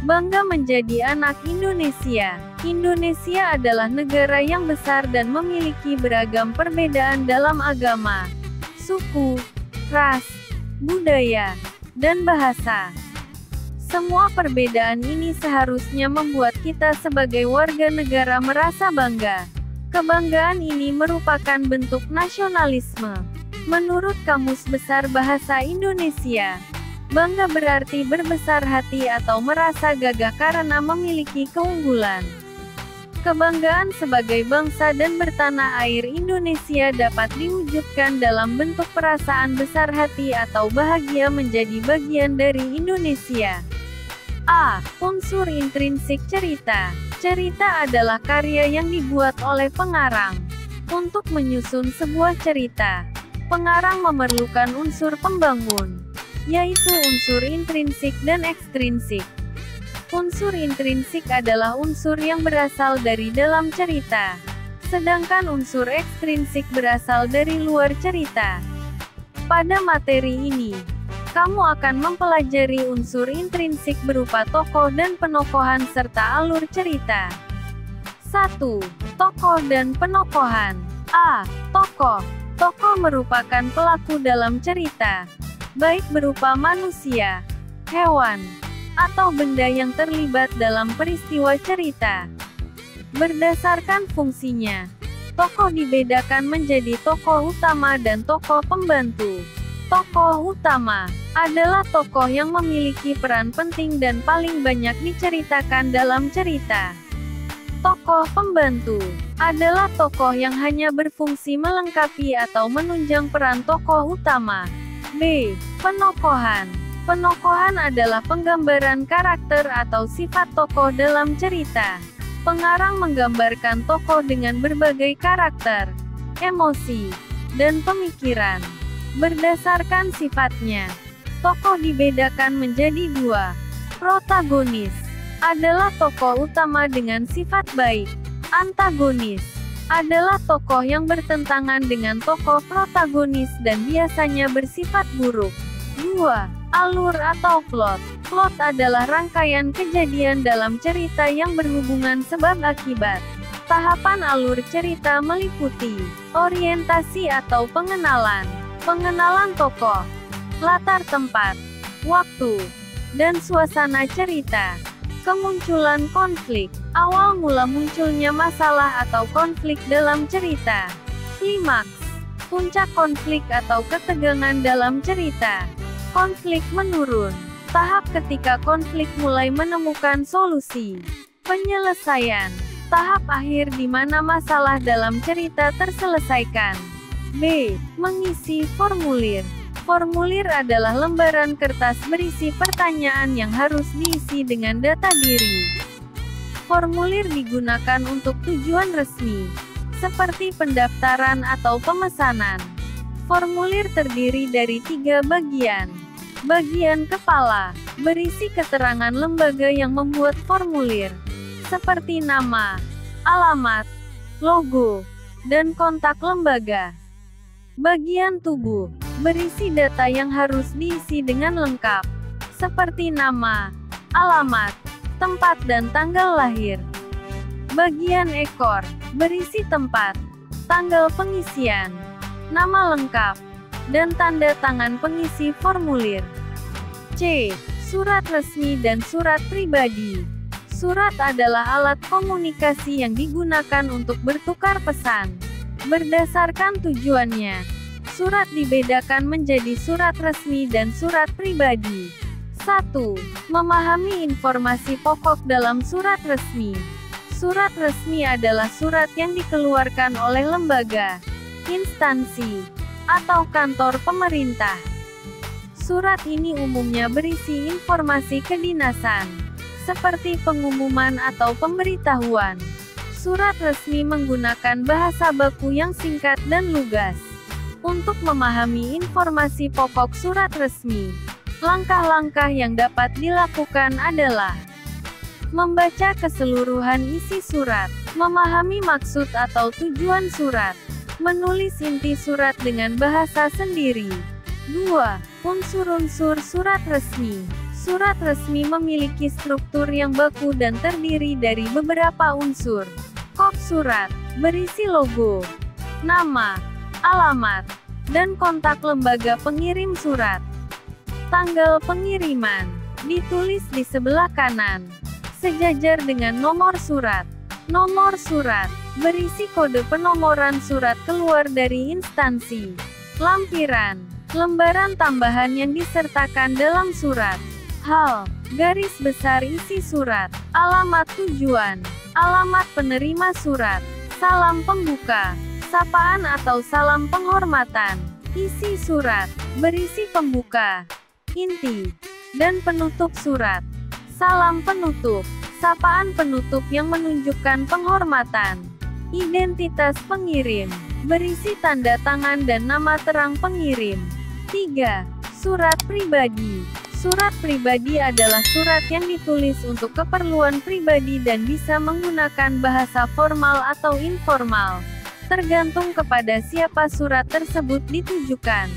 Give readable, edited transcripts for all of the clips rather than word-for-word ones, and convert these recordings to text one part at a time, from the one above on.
Bangga menjadi anak Indonesia. Indonesia adalah negara yang besar dan memiliki beragam perbedaan dalam agama, suku, ras, budaya, dan bahasa. Semua perbedaan ini seharusnya membuat kita sebagai warga negara merasa bangga. Kebanggaan ini merupakan bentuk nasionalisme. Menurut Kamus Besar Bahasa Indonesia, bangga berarti berbesar hati atau merasa gagah karena memiliki keunggulan. Kebanggaan sebagai bangsa dan bertanah air Indonesia dapat diwujudkan dalam bentuk perasaan besar hati atau bahagia menjadi bagian dari Indonesia. A. Unsur intrinsik cerita. Cerita adalah karya yang dibuat oleh pengarang. Untuk menyusun sebuah cerita, pengarang memerlukan unsur pembangun, yaitu unsur intrinsik dan ekstrinsik. Unsur intrinsik adalah unsur yang berasal dari dalam cerita, sedangkan unsur ekstrinsik berasal dari luar cerita. Pada materi ini, kamu akan mempelajari unsur intrinsik berupa tokoh dan penokohan serta alur cerita. 1. Tokoh dan penokohan. A. Tokoh. Tokoh merupakan pelaku dalam cerita, baik berupa manusia, hewan, atau benda yang terlibat dalam peristiwa cerita. Berdasarkan fungsinya, tokoh dibedakan menjadi tokoh utama dan tokoh pembantu. Tokoh utama adalah tokoh yang memiliki peran penting dan paling banyak diceritakan dalam cerita. Tokoh pembantu adalah tokoh yang hanya berfungsi melengkapi atau menunjang peran tokoh utama. B. Penokohan. Penokohan adalah penggambaran karakter atau sifat tokoh dalam cerita. Pengarang menggambarkan tokoh dengan berbagai karakter, emosi, dan pemikiran. Berdasarkan sifatnya, tokoh dibedakan menjadi dua. Protagonis adalah tokoh utama dengan sifat baik. Antagonis adalah tokoh yang bertentangan dengan tokoh protagonis dan biasanya bersifat buruk. 2. Alur atau plot. Plot adalah rangkaian kejadian dalam cerita yang berhubungan sebab akibat. Tahapan alur cerita meliputi orientasi atau pengenalan, pengenalan tokoh, latar tempat, waktu, dan suasana cerita. Kemunculan konflik. Awal mula munculnya masalah atau konflik dalam cerita. Klimaks. Puncak konflik atau ketegangan dalam cerita. Konflik menurun. Tahap ketika konflik mulai menemukan solusi. Penyelesaian. Tahap akhir di mana masalah dalam cerita terselesaikan. B. Mengisi formulir. Formulir adalah lembaran kertas berisi pertanyaan yang harus diisi dengan data diri. Formulir digunakan untuk tujuan resmi, seperti pendaftaran atau pemesanan. Formulir terdiri dari 3 bagian. Bagian kepala, berisi keterangan lembaga yang membuat formulir, seperti nama, alamat, logo, dan kontak lembaga. Bagian tubuh, berisi data yang harus diisi dengan lengkap, seperti nama, alamat, tempat dan tanggal lahir. Bagian ekor, berisi tempat, tanggal pengisian, nama lengkap, dan tanda tangan pengisi formulir. C. Surat resmi dan surat pribadi. Surat adalah alat komunikasi yang digunakan untuk bertukar pesan. Berdasarkan tujuannya, surat dibedakan menjadi surat resmi dan surat pribadi. 1. Memahami informasi pokok dalam surat resmi. Surat resmi adalah surat yang dikeluarkan oleh lembaga, instansi, atau kantor pemerintah. Surat ini umumnya berisi informasi kedinasan, seperti pengumuman atau pemberitahuan. Surat resmi menggunakan bahasa baku yang singkat dan lugas. Untuk memahami informasi pokok surat resmi, langkah-langkah yang dapat dilakukan adalah membaca keseluruhan isi surat, memahami maksud atau tujuan surat, menulis inti surat dengan bahasa sendiri, 2. Unsur-unsur surat resmi. Surat resmi memiliki struktur yang baku dan terdiri dari beberapa unsur. Kop surat, berisi logo, nama, alamat, dan kontak lembaga pengirim surat. Tanggal pengiriman, ditulis di sebelah kanan, sejajar dengan nomor surat. Nomor surat, berisi kode penomoran surat keluar dari instansi. Lampiran, lembaran tambahan yang disertakan dalam surat. Hal, garis besar isi surat. Alamat tujuan, alamat penerima surat. Salam pembuka, sapaan atau salam penghormatan. Isi surat, berisi pembuka, inti, dan penutup surat. Salam penutup, sapaan penutup yang menunjukkan penghormatan. Identitas pengirim, berisi tanda tangan dan nama terang pengirim. 3. Surat pribadi. Surat pribadi adalah surat yang ditulis untuk keperluan pribadi dan bisa menggunakan bahasa formal atau informal, tergantung kepada siapa surat tersebut ditujukan.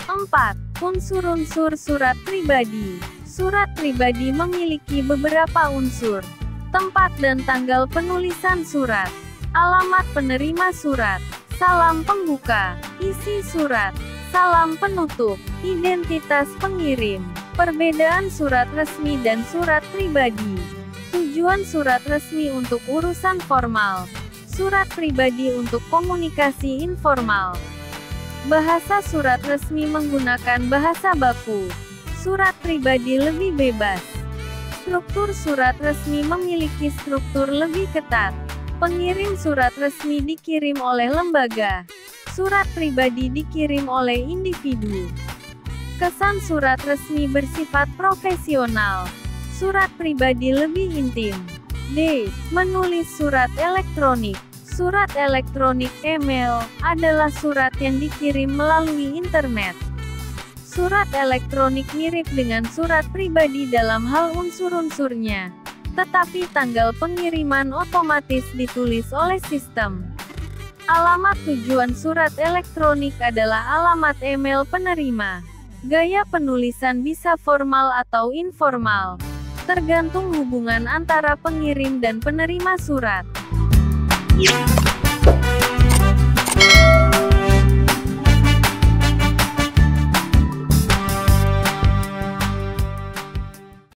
4. Unsur-unsur surat pribadi. Surat pribadi memiliki beberapa unsur: tempat dan tanggal penulisan surat, alamat penerima surat, salam pembuka, isi surat, salam penutup, identitas pengirim. Perbedaan surat resmi dan surat pribadi. Tujuan surat resmi untuk urusan formal, surat pribadi untuk komunikasi informal. Bahasa surat resmi menggunakan bahasa baku. Surat pribadi lebih bebas. Struktur surat resmi memiliki struktur lebih ketat. Pengirim surat resmi dikirim oleh lembaga. Surat pribadi dikirim oleh individu. Kesan surat resmi bersifat profesional. Surat pribadi lebih intim. D. Menulis surat elektronik. Surat elektronik email adalah surat yang dikirim melalui internet. Surat elektronik mirip dengan surat pribadi dalam hal unsur-unsurnya, tetapi tanggal pengiriman otomatis ditulis oleh sistem. Alamat tujuan surat elektronik adalah alamat email penerima. Gaya penulisan bisa formal atau informal, tergantung hubungan antara pengirim dan penerima surat.